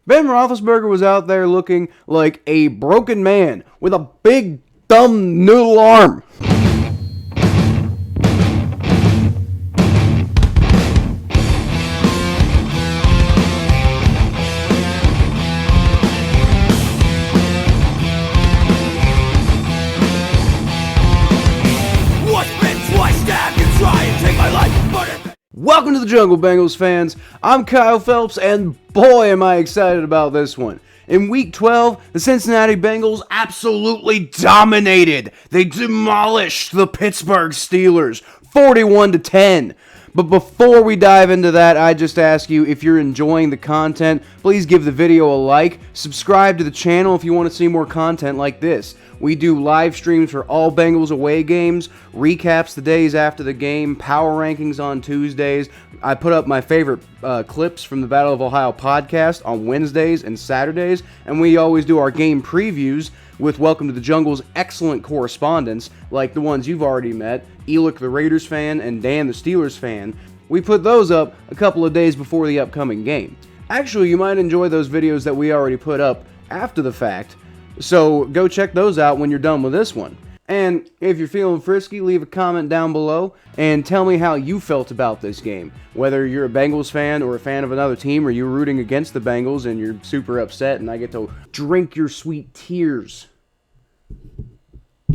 Ben Roethlisberger was out there looking like a broken man with a big, dumb noodle arm. Welcome to the jungle, Bengals fans. I'm Kyle Phelps, and boy am I excited about this one. In Week 12, the Cincinnati Bengals absolutely dominated. They demolished the Pittsburgh Steelers, 41-10. But before we dive into that, I just ask you, if you're enjoying the content, please give the video a like, subscribe to the channel if you want to see more content like this. We do live streams for all Bengals away games, recaps the days after the game, power rankings on Tuesdays. I put up my favorite clips from the Battle of Ohio podcast on Wednesdays and Saturdays, and we always do our game previews with Welcome to the Jungle's excellent correspondents, like the ones you've already met, Elick the Raiders fan and Dan the Steelers fan. We put those up a couple of days before the upcoming game. Actually, you might enjoy those videos that we already put up after the fact, so go check those out when you're done with this one. And if you're feeling frisky, leave a comment down below and tell me how you felt about this game. Whether you're a Bengals fan or a fan of another team, or you're rooting against the Bengals and you're super upset and I get to drink your sweet tears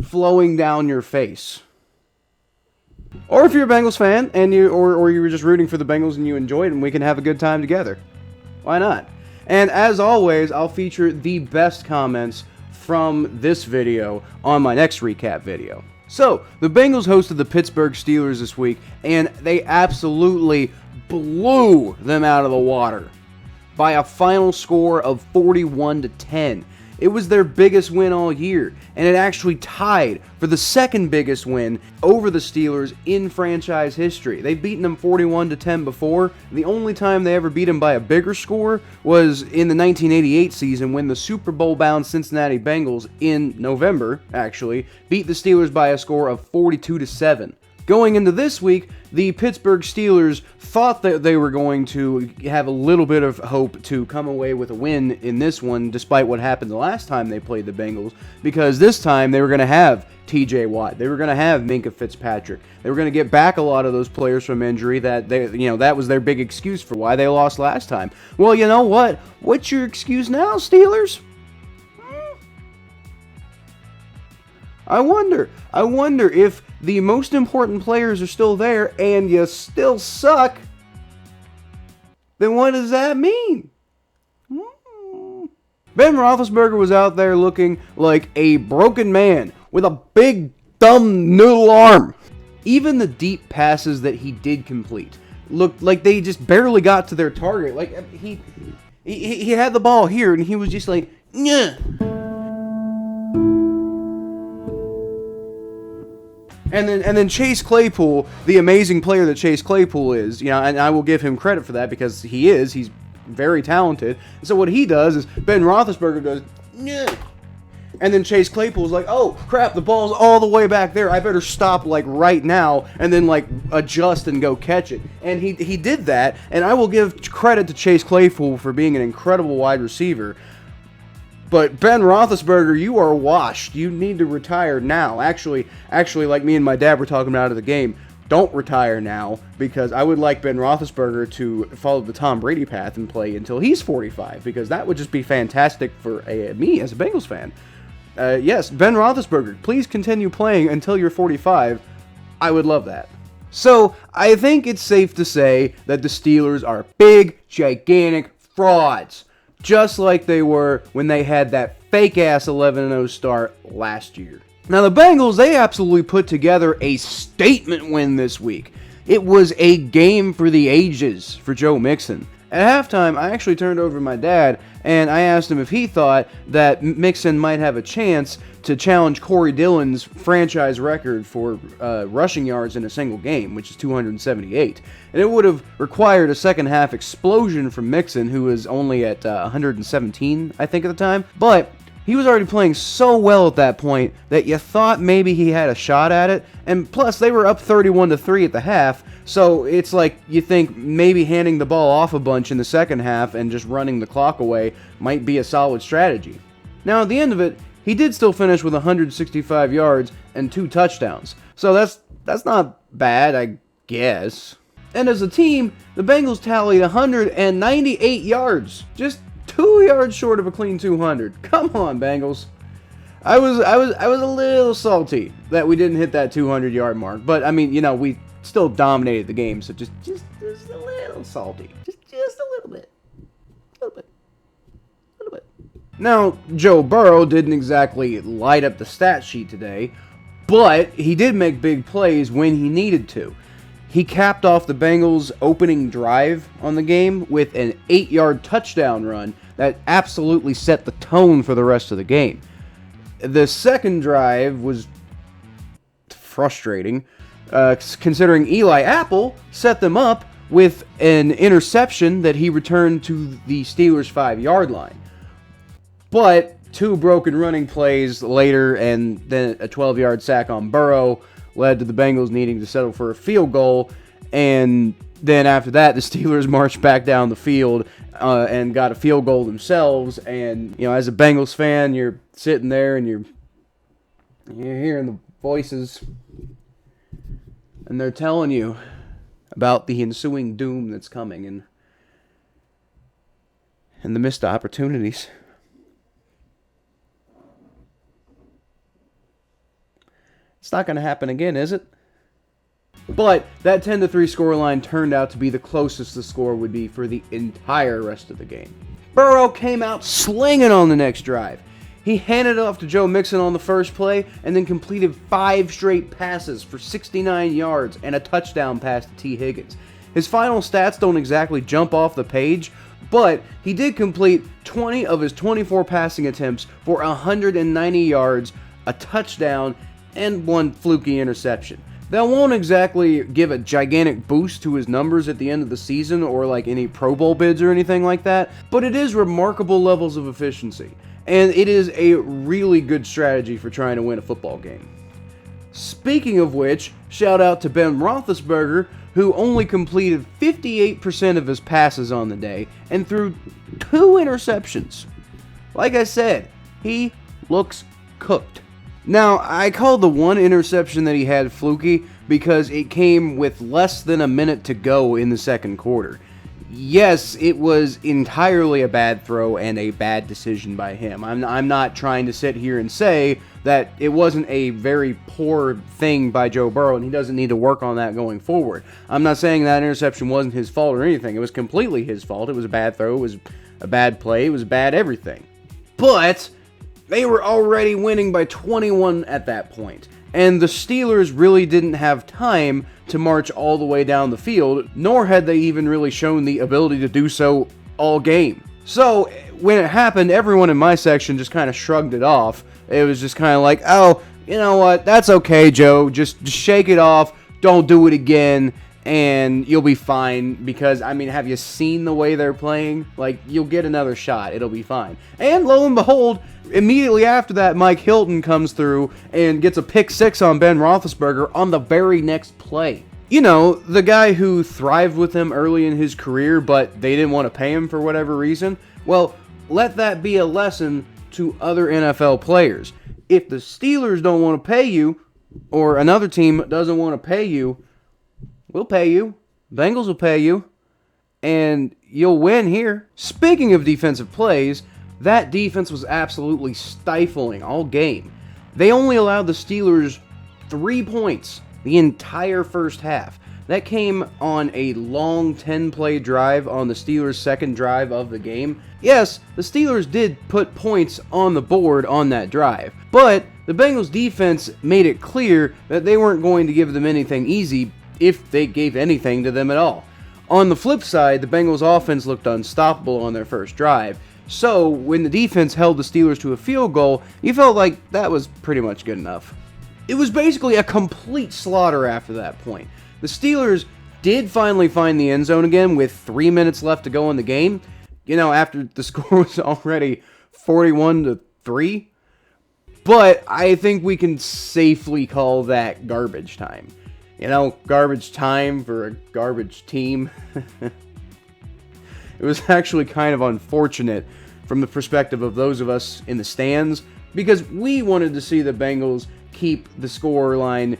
flowing down your face. Or if you're a Bengals fan and you were just rooting for the Bengals and you enjoyed it, and we can have a good time together. Why not? And as always, I'll feature the best comments from this video on my next recap video. So, the Bengals hosted the Pittsburgh Steelers this week, and they absolutely blew them out of the water by a final score of 41-10. It was their biggest win all year, and it actually tied for the second biggest win over the Steelers in franchise history. They've beaten them 41-10 before. The only time they ever beat them by a bigger score was in the 1988 season, when the Super Bowl-bound Cincinnati Bengals, in November, actually, beat the Steelers by a score of 42-7. Going into this week, the Pittsburgh Steelers thought that they were going to have a little bit of hope to come away with a win in this one, despite what happened the last time they played the Bengals, because this time they were going to have TJ Watt, they were going to have Minkah Fitzpatrick, they were going to get back a lot of those players from injury that that was their big excuse for why they lost last time. Well, you know what? What's your excuse now, Steelers? I wonder if the most important players are still there and you still suck, then what does that mean? Ben Roethlisberger was out there looking like a broken man with a big, dumb noodle arm. Even the deep passes that he did complete looked like they just barely got to their target. Like, he had the ball here and he was just like, yeah. And then Chase Claypool, the amazing player that Chase Claypool is, and I will give him credit for that because he's very talented. And so what he does is Ben Roethlisberger goes, yeah. And then Chase Claypool's like, oh crap, the ball's all the way back there. I better stop like right now and then like adjust and go catch it. And he did that, and I will give credit to Chase Claypool for being an incredible wide receiver. But Ben Roethlisberger, you are washed. You need to retire now. Actually, like me and my dad were talking about at the game, don't retire now, because I would like Ben Roethlisberger to follow the Tom Brady path and play until he's 45, because that would just be fantastic for me as a Bengals fan. Yes, Ben Roethlisberger, please continue playing until you're 45. I would love that. So, I think it's safe to say that the Steelers are big, gigantic frauds. Just like they were when they had that fake-ass 11-0 start last year. Now, the Bengals, they absolutely put together a statement win this week. It was a game for the ages for Joe Mixon. At halftime, I actually turned over to my dad, and I asked him if he thought that Mixon might have a chance to challenge Corey Dillon's franchise record for rushing yards in a single game, which is 278. And it would have required a second-half explosion from Mixon, who was only at 117, I think, at the time. But He was already playing so well at that point that you thought maybe he had a shot at it. And plus, they were up 31-3 at the half, so it's like you think maybe handing the ball off a bunch in the second half and just running the clock away might be a solid strategy. Now, at the end of it, he did still finish with 165 yards and 2 touchdowns. So that's not bad, I guess. And as a team, the Bengals tallied 198 yards. Just 2 yards short of a clean 200. Come on, Bengals. I was a little salty that we didn't hit that 200-yard mark, but I mean, we still dominated the game, so just a little salty, just a little bit. Now, Joe Burrow didn't exactly light up the stat sheet today, but he did make big plays when he needed to. He capped off the Bengals' opening drive on the game with an 8-yard touchdown run that absolutely set the tone for the rest of the game. The second drive was frustrating, considering Eli Apple set them up with an interception that he returned to the Steelers' 5-yard line. But 2 broken running plays later and then a 12-yard sack on Burrow led to the Bengals needing to settle for a field goal. And then after that, the Steelers marched back down the field and got a field goal themselves. And, as a Bengals fan, you're sitting there and you're hearing the voices. And they're telling you about the ensuing doom that's coming and the missed opportunities. It's not going to happen again, is it? But that 10-3 scoreline turned out to be the closest the score would be for the entire rest of the game. Burrow came out slinging on the next drive. He handed it off to Joe Mixon on the first play and then completed 5 straight passes for 69 yards and a touchdown pass to T. Higgins. His final stats don't exactly jump off the page, but he did complete 20 of his 24 passing attempts for 190 yards, a touchdown, and 1 fluky interception. That won't exactly give a gigantic boost to his numbers at the end of the season or like any Pro Bowl bids or anything like that, but it is remarkable levels of efficiency, and it is a really good strategy for trying to win a football game. Speaking of which, shout out to Ben Roethlisberger, who only completed 58% of his passes on the day and threw 2 interceptions. Like I said, he looks cooked. Now, I call the 1 interception that he had fluky because it came with less than a minute to go in the second quarter. Yes, it was entirely a bad throw and a bad decision by him. I'm not trying to sit here and say that it wasn't a very poor thing by Joe Burrow and he doesn't need to work on that going forward. I'm not saying that interception wasn't his fault or anything. It was completely his fault. It was a bad throw. It was a bad play. It was bad everything. But they were already winning by 21 at that point, and the Steelers really didn't have time to march all the way down the field, nor had they even really shown the ability to do so all game. So, when it happened, everyone in my section just kind of shrugged it off. It was just kind of like, oh, you know what, that's okay, Joe, just shake it off, don't do it again, and you'll be fine, because, I mean, have you seen the way they're playing? Like, you'll get another shot, it'll be fine. And lo and behold, immediately after that, Mike Hilton comes through and gets a pick 6 on Ben Roethlisberger on the very next play. You know, the guy who thrived with him early in his career, but they didn't want to pay him for whatever reason. Well, let that be a lesson to other NFL players. If the Steelers don't want to pay you, or another team doesn't want to pay you, we'll pay you. Bengals will pay you. And you'll win here. Speaking of defensive plays, that defense was absolutely stifling all game. They only allowed the Steelers 3 points the entire first half. That came on a long 10-play drive on the Steelers' second drive of the game. Yes, the Steelers did put points on the board on that drive, but the Bengals defense made it clear that they weren't going to give them anything easy if they gave anything to them at all. On the flip side, the Bengals offense looked unstoppable on their first drive, so when the defense held the Steelers to a field goal, you felt like that was pretty much good enough. It was basically a complete slaughter after that point. The Steelers did finally find the end zone again with 3 minutes left to go in the game. You know, after the score was already 41-3 3. But I think we can safely call that garbage time. You know, garbage time for a garbage team. It was actually kind of unfortunate from the perspective of those of us in the stands, because we wanted to see the Bengals keep the score line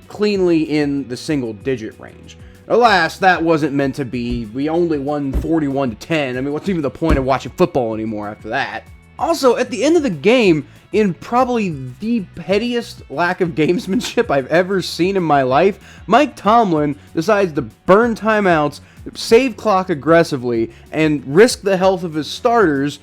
cleanly in the single-digit range. Alas, that wasn't meant to be. We only won 41-10. I mean, what's even the point of watching football anymore after that? Also, at the end of the game, in probably the pettiest lack of gamesmanship I've ever seen in my life, Mike Tomlin decides to burn timeouts, save clock aggressively, and risk the health of his starters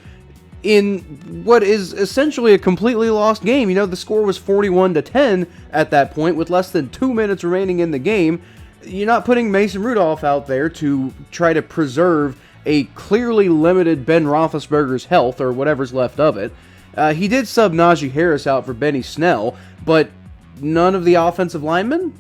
in what is essentially a completely lost game. You know, the score was 41-10 at that point with less than 2 minutes remaining in the game. You're not putting Mason Rudolph out there to try to preserve a clearly limited Ben Roethlisberger's health, or whatever's left of it. He did sub Najee Harris out for Benny Snell, but none of the offensive linemen?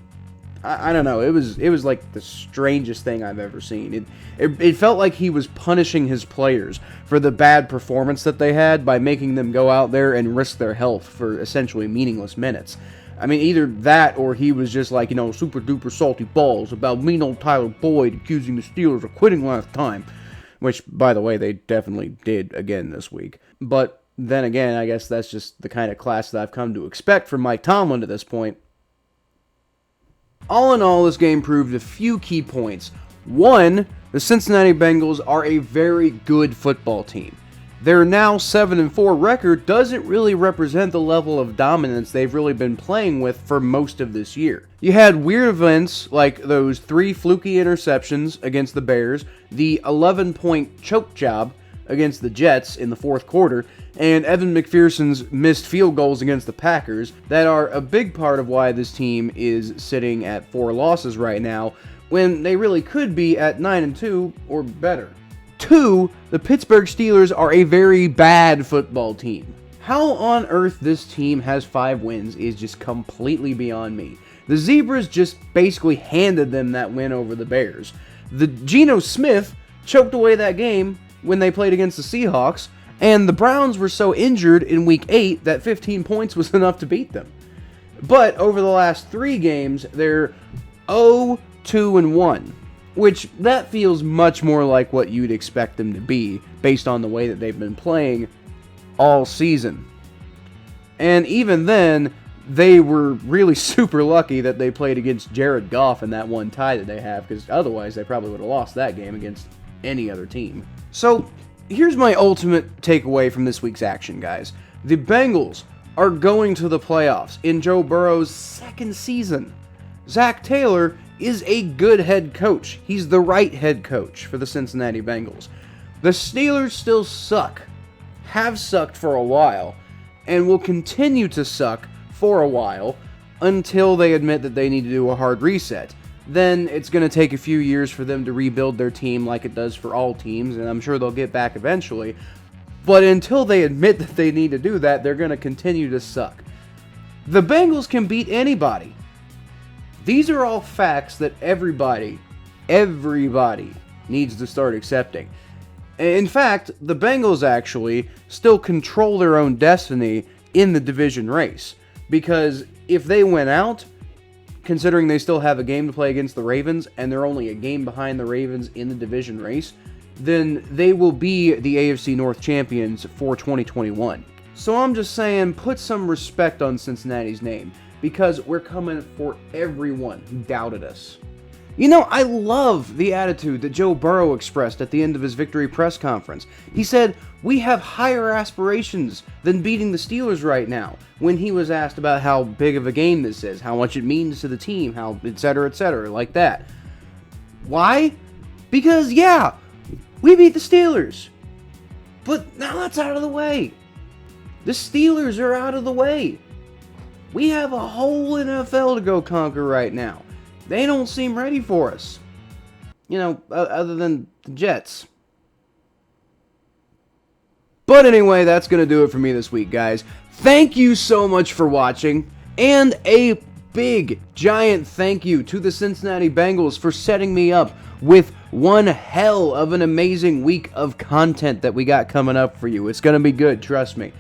I don't know. It was like the strangest thing I've ever seen. It felt like he was punishing his players for the bad performance that they had by making them go out there and risk their health for essentially meaningless minutes. I mean, either that or he was just like, you know, super duper salty balls about mean old Tyler Boyd accusing the Steelers of quitting last time. Which, by the way, they definitely did again this week. But then again, I guess that's just the kind of class that I've come to expect from Mike Tomlin to this point. All in all, this game proved a few key points. One, the Cincinnati Bengals are a very good football team. Their now 7-4 record doesn't really represent the level of dominance they've really been playing with for most of this year. You had weird events like those 3 fluky interceptions against the Bears, the 11-point choke job against the Jets in the fourth quarter, and Evan McPherson's missed field goals against the Packers that are a big part of why this team is sitting at 4 losses right now, when they really could be at 9-2 or better. 2, the Pittsburgh Steelers are a very bad football team. How on earth this team has 5 wins is just completely beyond me. The Zebras just basically handed them that win over the Bears. The Geno Smith choked away that game when they played against the Seahawks, and the Browns were so injured in Week 8 that 15 points was enough to beat them. But over the last 3 games, they're 0-2-1. Which, that feels much more like what you'd expect them to be, based on the way that they've been playing all season. And even then, they were really super lucky that they played against Jared Goff in that one tie that they have, because otherwise they probably would have lost that game against any other team. So, here's my ultimate takeaway from this week's action, guys. The Bengals are going to the playoffs in Joe Burrow's 2nd season. Zach Taylor is a good head coach. He's the right head coach for the Cincinnati Bengals. The Steelers still suck, have sucked for a while, and will continue to suck for a while until they admit that they need to do a hard reset. Then it's going to take a few years for them to rebuild their team like it does for all teams, and I'm sure they'll get back eventually. But until they admit that they need to do that, they're going to continue to suck. The Bengals can beat anybody. These are all facts that everybody needs to start accepting. In fact, the Bengals actually still control their own destiny in the division race. Because if they win out, considering they still have a game to play against the Ravens, and they're only a game behind the Ravens in the division race, then they will be the AFC North champions for 2021. So I'm just saying, put some respect on Cincinnati's name, because we're coming for everyone who doubted us. You know, I love the attitude that Joe Burrow expressed at the end of his victory press conference. He said, "We have higher aspirations than beating the Steelers right now," when he was asked about how big of a game this is, how much it means to the team, how etc., like that. Why? Because, yeah, we beat the Steelers. But now that's out of the way. The Steelers are out of the way. We have a whole NFL to go conquer right now. They don't seem ready for us. You know, other than the Jets. But anyway, that's going to do it for me this week, guys. Thank you so much for watching. And a big, giant thank you to the Cincinnati Bengals for setting me up with one hell of an amazing week of content that we got coming up for you. It's going to be good, trust me.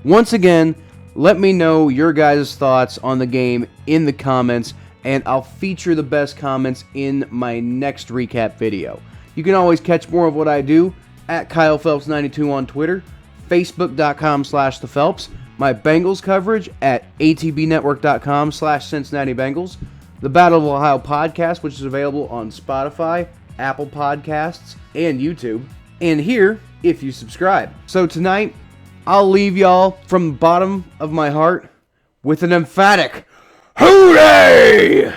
Once again, let me know your guys' thoughts on the game in the comments, and I'll feature the best comments in my next recap video. You can always catch more of what I do at Kyle Phelps 92 on Twitter, Facebook.com/ThePhelps, my Bengals coverage at ATBNetwork.com/Cincinnati Bengals, the Battle of Ohio podcast, which is available on Spotify, Apple Podcasts, and YouTube, and here if you subscribe. So tonight, I'll leave y'all from the bottom of my heart with an emphatic hooray!